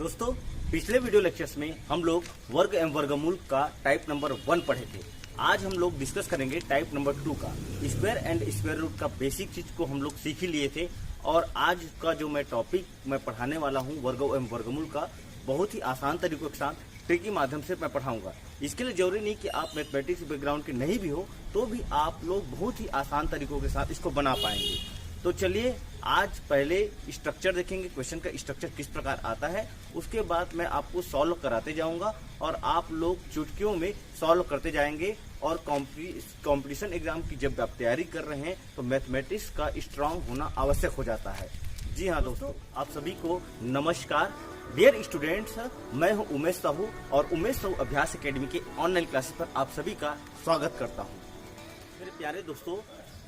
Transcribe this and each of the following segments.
दोस्तों, पिछले video lectures में हम लोग वर्ग एवं वर्गमूल का टाइप नंबर 1 पढ़े थे। आज हम लोग डिस्कस करेंगे टाइप नंबर 2 का। स्क्वायर एंड स्क्वायर रूट का बेसिक चीज को हम लोग सीख ही लिए थे और आज का जो मैं टॉपिक मैं पढ़ाने वाला हूँ वर्ग एवं वर्गमूल का, बहुत ही आसान तरीकों के साथ ट्रिक के माध्यम से मैं पढ़ाऊंगा। इसके लिए जरूरी नहीं कि आप मैथमेटिक्स बैकग्राउंड के नहीं भी हो तो भी आप लोग बहुत ही आसान तरीकों के साथ इसको बना पाएंगे। तो चलिए आज पहले स्ट्रक्चर देखेंगे, क्वेश्चन का स्ट्रक्चर किस प्रकार आता है। उसके बाद मैं आपको सॉल्व कराते जाऊंगा और आप लोग चुटकियों में सॉल्व करते जाएंगे। और कंपटीशन एग्जाम की जब आप तैयारी कर रहे हैं तो मैथमेटिक्स का स्ट्रांग होना आवश्यक हो जाता है। जी हाँ दोस्तों, आप सभी को नमस्कार। डियर स्टूडेंट्स, मैं हूं उमेश साहू और उमेश साहू अभ्यास एकेडमी के ऑनलाइन क्लासेस पर आप सभी का स्वागत करता हूं। मेरे प्यारे दोस्तों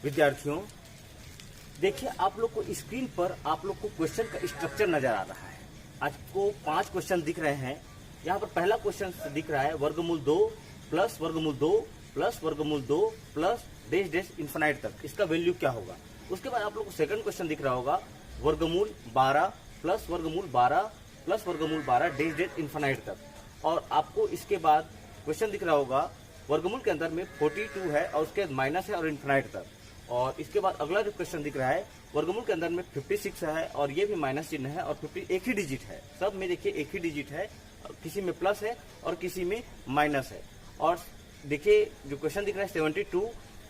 विद्यार्थियों, देखिए आप लोग को स्क्रीन पर आप लोग को क्वेश्चन का स्ट्रक्चर नजर आ रहा है। आपको 5 क्वेश्चन दिख रहे हैं। यहाँ पर पहला क्वेश्चन दिख रहा है वर्गमूल 2 प्लस वर्गमूल 2 प्लस वर्गमूल 2 प्लस डैश डैश इन्फिनाइट तक, इसका वैल्यू क्या होगा। उसके बाद आप लोग को सेकंड क्वेश्चन दिख रहा होगा वर्गमूल 12 प्लस वर्गमूल 12 प्लस वर्गमूल 12 डैश डैश इन्फिनाइट तक। और आपको इसके बाद क्वेश्चन दिख रहा होगा वर्गमूल के अंदर में 42 है और उसके माइनस है और इन्फिनाइट तक। और इसके बाद अगला जो क्वेश्चन दिख रहा है वर्गमूल के अंदर में 56 है और ये भी माइनस चिन्ह है और 50 एक ही डिजिट है। सब में देखिए एक ही डिजिट है, किसी में प्लस है और किसी में माइनस है। और देखिए जो क्वेश्चन दिख रहा है 72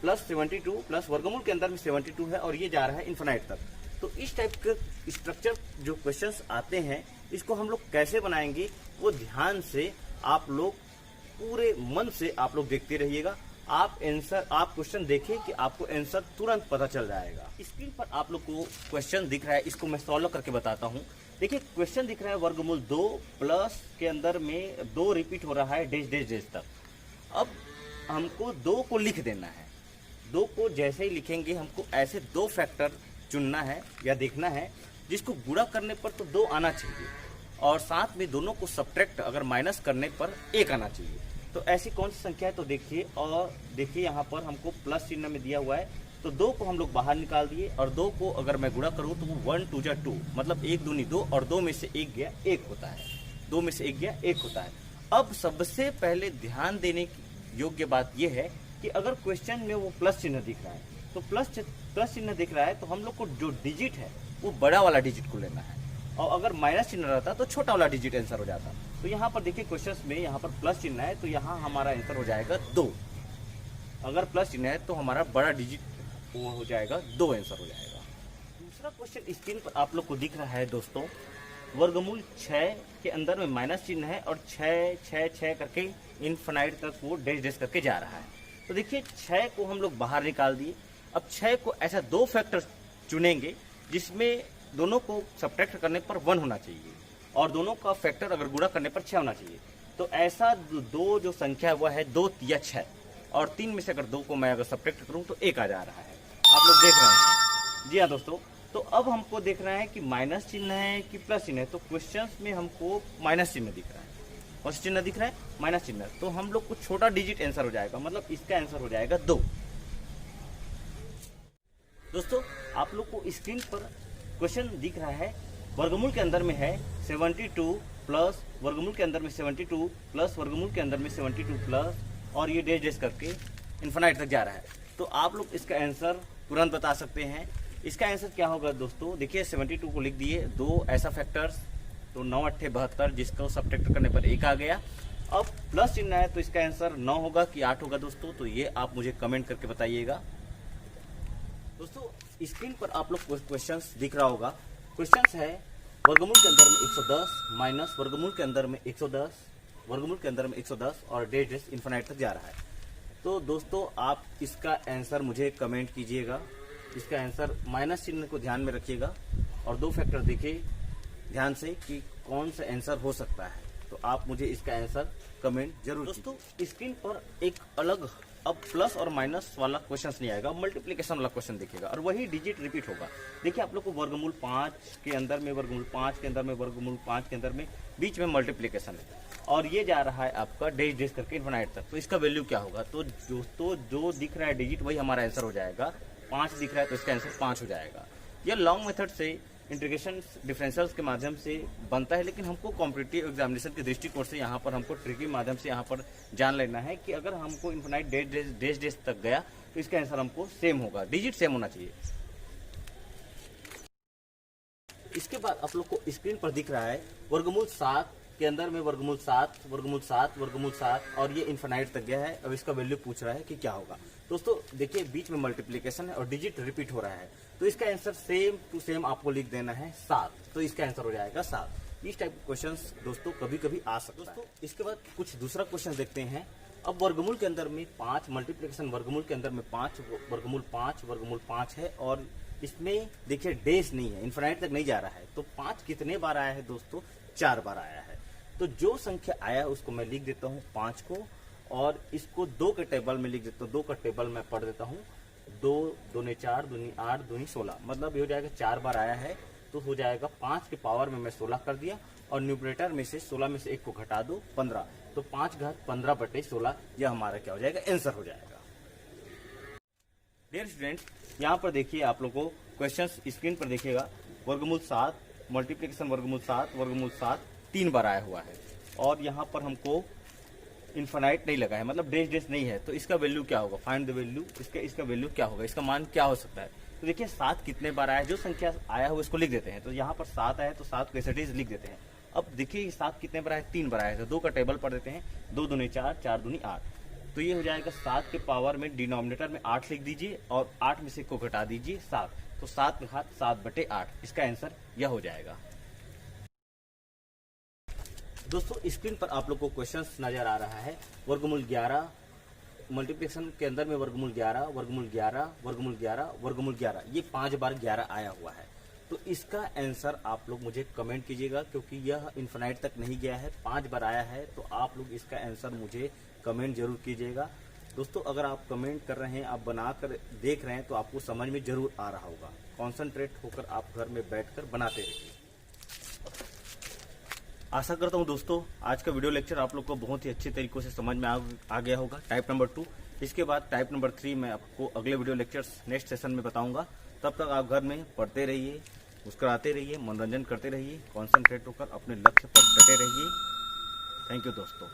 प्लस 72 प्लस वर्गमूल के अंदर में 72 है और ये जा रहा है इन्फिनाइट तक। तो इस टाइप के स्ट्रक्चर जो क्वेश्चंस आते हैं इसको हम लोग कैसे बनाएंगे वो ध्यान से आप लोग पूरे मन से आप लोग देखते रहिएगा। आप क्वेश्चन देखें कि आपको आंसर तुरंत पता चल जाएगा। स्क्रीन पर आप लोग को क्वेश्चन दिख रहा है, इसको मैं सॉल्व करके बताता हूँ। देखिए क्वेश्चन दिख रहा है वर्गमूल 2 प्लस के अंदर में 2 रिपीट हो रहा है डैश डैश डैश तक। अब हमको 2 को लिख देना है। 2 को जैसे ही लिखेंगे हमको ऐसे 2 फैक्टर चुनना है या देखना है जिसको गुणा करने पर तो 2 आना चाहिए और साथ में दोनों को सब्ट्रैक्ट अगर माइनस करने पर 1 आना चाहिए। तो ऐसी कौन सी संख्या है तो देखिए, और देखिए यहाँ पर हमको प्लस चिन्ह में दिया हुआ है तो 2 को हम लोग बाहर निकाल दिए और 2 को अगर मैं गुणा करूँ तो वो 1 2 2 मतलब 1 दूनी 2 और 2 में से 1 गया 1 होता है। 2 में से 1 गया 1 होता है। अब सबसे पहले ध्यान देने की योग्य बात यह है कि अगर क्वेश्चन में वो प्लस चिन्ह दिख रहा है तो प्लस चिन्ह दिख रहा है तो हम लोग को जो डिजिट है वो बड़ा वाला डिजिट को लेना है और अगर माइनस चिन्ह रहता तो छोटा वाला डिजिट आंसर हो जाता। तो यहाँ पर देखिए क्वेश्चंस में यहाँ पर प्लस चिन्ह है तो यहाँ हमारा आंसर हो जाएगा 2। अगर प्लस चिन्ह है तो हमारा बड़ा डिजिट वो हो जाएगा 2 आंसर हो जाएगा। दूसरा क्वेश्चन स्क्रीन पर आप लोग को दिख रहा है दोस्तों वर्गमूल 6 के अंदर में माइनस चिन्ह है और 6 6 6 करके इनफिनाइट तक वो डैश डैश करके जा रहा है। तो देखिए 6 को हम लोग बाहर निकाल दिए। अब 6 को ऐसा 2 फैक्टर चुनेंगे जिसमें दोनों को सब्ट्रैक्ट करने पर 1 होना चाहिए और दोनों का फैक्टर अगर गुणा करने पर 6 होना चाहिए। तो ऐसा 2 जो संख्या हुआ है 2 या 6 और 3 में से अगर 2 को मैं अगर सब्ट्रैक्ट करूं तो 1 आ जा रहा है। आप लोग देख रहे हैं। जी हाँ दोस्तों, तो अब हमको देखना है कि माइनस चिन्ह है कि प्लस चिन्ह है। तो क्वेश्चन में हमको माइनस चिन्ह दिख रहा है। कौन सा चिन्ह दिख रहा है? माइनस चिन्ह। तो हम लोग को छोटा डिजिट आंसर हो जाएगा, मतलब इसका आंसर हो जाएगा 2। दोस्तों आप लोग को स्क्रीन पर क्वेश्चन दिख रहा है वर्गमूल के अंदर में है 72 प्लस वर्गमूल के अंदर में 72 प्लस वर्गमूल के अंदर में 72 प्लस और ये डैश डैश करके इन्फिनाइट तक जा रहा है। तो आप लोग इसका आंसर तुरंत बता सकते हैं। इसका आंसर क्या होगा दोस्तों? देखिए 72 को लिख दिए, 2 ऐसा फैक्टर्स तो 9 8 72 जिसको सब्ट्रैक्ट करने पर 1 आ गया। अब प्लस चिन्ह है तो इसका आंसर 9 होगा कि 8 होगा दोस्तों, तो ये आप मुझे कमेंट करके बताइएगा। दोस्तों स्क्रीन पर आप लोग क्वेश्चंस दिख रहा होगा। क्वेश्चंस है वर्गमूल के अंदर में 110 माइनस वर्गमूल के अंदर में 110 वर्गमूल के अंदर में 110 और डैश डैश इन्फिनाइट तक जा रहा है। तो दोस्तों आप इसका आंसर मुझे कमेंट कीजिएगा। इसका आंसर माइनस चिन्ह को ध्यान में रखिएगा और 2 फैक्टर देखिए ध्यान से कि कौन सा आंसर हो सकता है। तो आप मुझे इसका आंसर कमेंट जरूर। दोस्तों स्क्रीन पर एक अलग अब प्लस और माइनस वाला क्वेश्चन नहीं आएगा, मल्टीप्लिकेशन वाला क्वेश्चन दिखेगा और वही डिजिट रिपीट होगा। देखिए आप लोग को वर्गमूल 5 के अंदर में वर्गमूल 5 के अंदर में वर्गमूल 5 के अंदर में बीच में मल्टीप्लिकेशन है और ये जा रहा है आपका डैश डैश करके इन्फिनाइट तक। तो इसका वैल्यू क्या होगा? तो जो दिख रहा है डिजिट वही हमारा आंसर हो जाएगा। 5 दिख रहा है तो इसका आंसर 5 हो जाएगा। यह लॉन्ग मेथड से इंटीग्रेशन डिफरेंशियल्स के माध्यम से बनता है, लेकिन हमको कॉम्पिटिटिव एग्जामिनेशन के दृष्टिकोण से यहाँ पर हमको ट्रिक के माध्यम से यहाँ पर जान लेना है कि अगर हमको इन्फिनाइट डेज तक गया तो इसका आंसर हमको सेम होगा, डिजिट सेम होना चाहिए। इसके बाद आप लोग को स्क्रीन पर दिख रहा है वर्गमूल 7 के अंदर में वर्गमूल 7, वर्गमूल 7, वर्गमूल 7 और ये इन्फिनाइट तक गया है। अब इसका वैल्यू पूछ रहा है कि क्या होगा। दोस्तों देखिए बीच में मल्टीप्लिकेशन है और डिजिट रिपीट हो रहा है, तो इसका आंसर सेम टू सेम आपको लिख देना है 7, तो इसका आंसर हो जाएगा 7। इस टाइप के क्वेश्चंस दोस्तों कभी कभी आ सकता है। इसके बाद कुछ दूसरा क्वेश्चन देखते हैं। अब वर्गमूल के अंदर में 5, मल्टीप्लिकेशन वर्गमूल के अंदर में 5, वर्गमूल 5 है और इसमें देखिए डेज नहीं है, इन्फिनाइट तक नहीं जा रहा है। तो 5 कितने बार आया है दोस्तों? 4 बार आया है। तो जो संख्या आया है उसको मैं लिख देता हूँ 5 को, और इसको 2 के टेबल में लिख देता हूँ। 2 का टेबल में पढ़ देता हूँ। 2 दूनी 4, दूनी 8, दूनी 16, मतलब ये हो जाएगा 4 बार आया है तो हो जाएगा 5 के पावर में मैं 16 कर दिया और न्यूमरेटर में से 16 में से 1 को घटा दो 15, तो 5 घात 15/16 यह हमारा क्या हो जाएगा? आंसर हो जाएगा। डियर स्टूडेंट्स, यहाँ पर देखिए आप लोगों को क्वेश्चंस स्क्रीन पर देखिएगा। वर्गमूल 7, मल्टीप्लिकेशन वर्गमूल 7 3 बार आया हुआ है और यहाँ पर हमको इन्फिनाइट नहीं लगा है, मतलब डेज नहीं है, तो इसका वैल्यू क्या होगा? Find the value. इसका वैल्यू क्या होगा? इसका मान क्या हो सकता है? तो देखिए 7 कितने बार आया है, जो संख्या आया है उसको लिख देते हैं। तो यहाँ पर 7 आया है तो 7 को एज इट इज लिख देते हैं। अब देखिए 7 कितने बार आया है? 3 बार आया है, तो 2 का टेबल पढ़ देते हैं। 2 दूनी 4, 4 दूनी 8, तो ये हो जाएगा 7 के पावर में डिनोमिनेटर में 8 लिख दीजिए और 8 में से को घटा दीजिए 7, तो 7 घात 7/8 इसका आंसर यह हो जाएगा। दोस्तों स्क्रीन पर आप लोग को क्वेश्चंस नजर आ रहा है। वर्गमूल 11, मल्टीप्लिकेशन के अंदर में वर्गमूल 11, वर्गमूल 11, वर्गमूल 11, वर्गमूल 11, ये 5 बार 11 आया हुआ है। तो इसका आंसर आप लोग मुझे कमेंट कीजिएगा, क्योंकि यह इन्फिनाइट तक नहीं गया है, 5 बार आया है, तो आप लोग इसका आंसर मुझे कमेंट जरूर कीजिएगा। दोस्तों अगर आप कमेंट कर रहे हैं, आप बनाकर देख रहे हैं, तो आपको समझ में जरूर आ रहा होगा। कॉन्सेंट्रेट होकर आप घर में बैठकर बनाते रहिए। आशा करता हूं दोस्तों आज का वीडियो लेक्चर आप लोग को बहुत ही अच्छे तरीकों से समझ में आ गया होगा, टाइप नंबर 2। इसके बाद टाइप नंबर 3 मैं आपको अगले वीडियो लेक्चर्स नेक्स्ट सेशन में बताऊंगा। तब तक आप घर में पढ़ते रहिए, मुस्कुराते रहिए, मनोरंजन करते रहिए, कॉन्सेंट्रेट होकर अपने लक्ष्य पर डटे रहिए। थैंक यू दोस्तों।